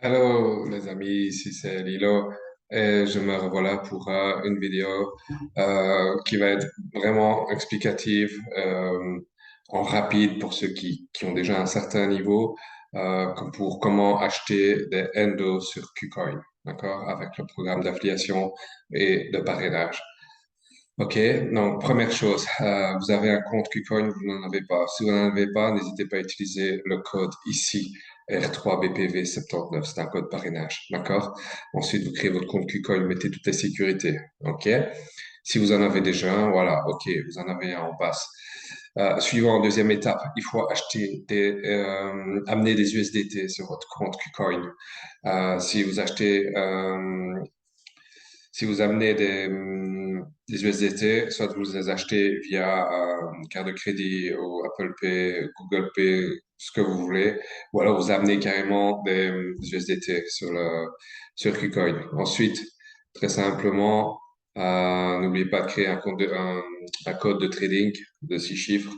Hello les amis, ici c'est Lilo et je me revoilà pour une vidéo qui va être vraiment explicative, en rapide pour ceux qui ont déjà un certain niveau, comme pour comment acheter des Endo sur KuCoin, d'accord, avec le programme d'affiliation et de parrainage. Ok, donc première chose, vous avez un compte KuCoin, vous n'en avez pas. Si vous n'en avez pas, n'hésitez pas à utiliser le code ici, R3BPV79, c'est un code parrainage, d'accord? Ensuite, vous créez votre compte KuCoin, mettez toutes les sécurités, ok? Si vous en avez déjà un, voilà, ok, vous en avez un, on passe. Suivant, deuxième étape, il faut amener des USDT sur votre compte KuCoin. Si vous achetez si vous amenez des USDT, soit vous les achetez via carte de crédit ou Apple Pay, Google Pay, ce que vous voulez, ou alors vous amenez carrément des USDT sur KuCoin. Ensuite, très simplement, n'oubliez pas de créer un code de trading de 6 chiffres.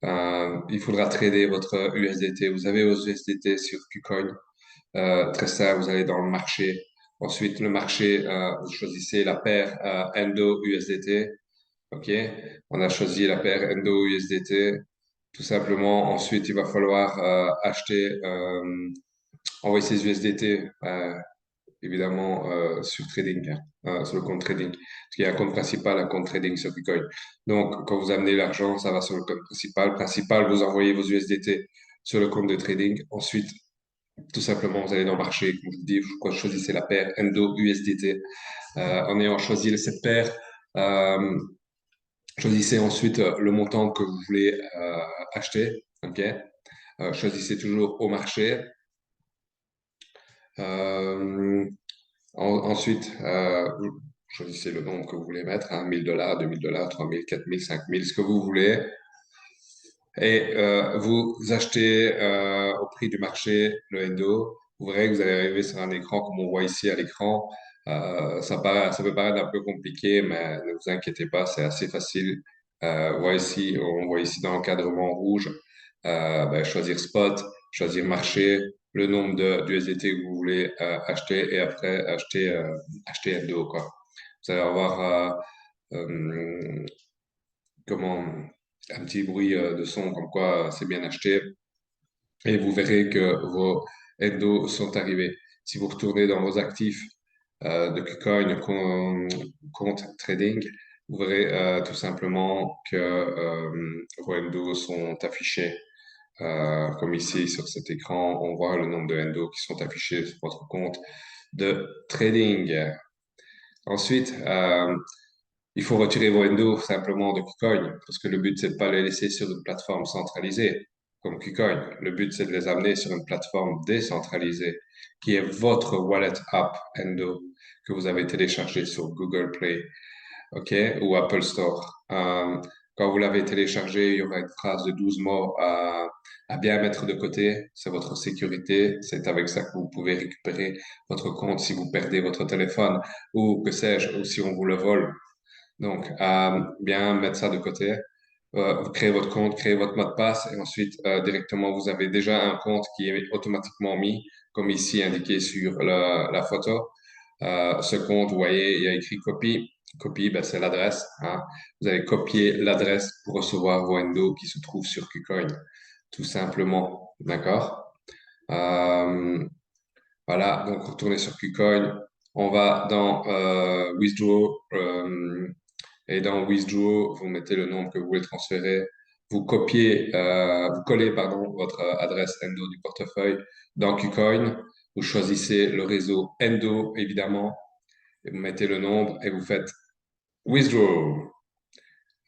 Il faudra trader votre USDT. Vous avez vos USDT sur KuCoin. Très simple, vous allez dans le marché. Ensuite, le marché, vous choisissez la paire Endo USDT. OK? On a choisi la paire Endo USDT. Tout simplement, ensuite, il va falloir envoyer ces USDT, évidemment, sur trading, sur le compte trading. Parce qu'il y a un compte principal, un compte trading sur Bitcoin. Donc, quand vous amenez l'argent, ça va sur le compte principal. Principal, vous envoyez vos USDT sur le compte de trading. Ensuite, tout simplement, vous allez dans le marché, comme je vous dis, vous choisissez la paire Endo USDT. En ayant choisi cette paire, euh, choisissez ensuite le montant que vous voulez acheter. Ok. Choisissez toujours au marché. Euh, ensuite, vous choisissez le nombre que vous voulez mettre, hein, 1000 $, 2000 $, 3000, 4000, 5000, ce que vous voulez. Et vous achetez au prix du marché le Endo. Vous verrez que vous allez arriver sur un écran comme on voit ici à l'écran. Ça peut paraître un peu compliqué, mais ne vous inquiétez pas, c'est assez facile. On voit ici dans l'encadrement rouge, choisir spot, choisir marché, le nombre d'USDT que vous voulez acheter et après acheter Endo, quoi. Vous allez avoir comment un petit bruit de son comme quoi c'est bien acheté et vous verrez que vos endos sont arrivés. Si vous retournez dans vos actifs de KuCoin, compte trading, vous verrez tout simplement que vos endos sont affichés. Comme ici sur cet écran, on voit le nombre de endos qui sont affichés sur votre compte de trading. Ensuite, il faut retirer vos endos simplement de KuCoin parce que le but, c'est de pas les laisser sur une plateforme centralisée comme KuCoin. Le but, c'est de les amener sur une plateforme décentralisée qui est votre wallet app Endo que vous avez téléchargé sur Google Play, OK, ou Apple Store. Quand vous l'avez téléchargé, il y aura une phrase de 12 mots à bien mettre de côté. C'est votre sécurité. C'est avec ça que vous pouvez récupérer votre compte si vous perdez votre téléphone ou que sais-je, ou si on vous le vole. Donc, bien mettre ça de côté. Vous créez votre compte, créez votre mot de passe et ensuite, directement, vous avez déjà un compte qui est automatiquement mis, comme ici indiqué sur la photo. Ce compte, vous voyez, il y a écrit copie. Copie, ben, c'est l'adresse, hein. Vous allez copier l'adresse pour recevoir vos endos qui se trouvent sur KuCoin, tout simplement. D'accord? Euh, voilà, donc retournez sur KuCoin. On va dans Withdraw. Et dans Withdraw, vous mettez le nombre que vous voulez transférer. Vous collez, pardon, votre adresse Endo du portefeuille dans KuCoin. Vous choisissez le réseau Endo, évidemment, et vous mettez le nombre et vous faites Withdraw.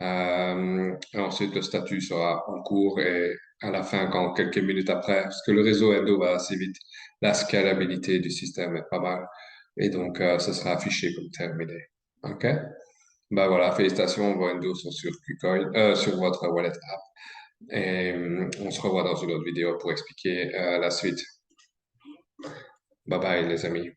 Et ensuite, le statut sera en cours et à la fin, quand quelques minutes après, parce que le réseau Endo va assez vite, la scalabilité du système est pas mal. Et donc, ce sera affiché comme terminé. OK? Ben voilà, félicitations, vos endos sont sur KuCoin, sur votre wallet app. Et on se revoit dans une autre vidéo pour expliquer la suite. Bye bye, les amis.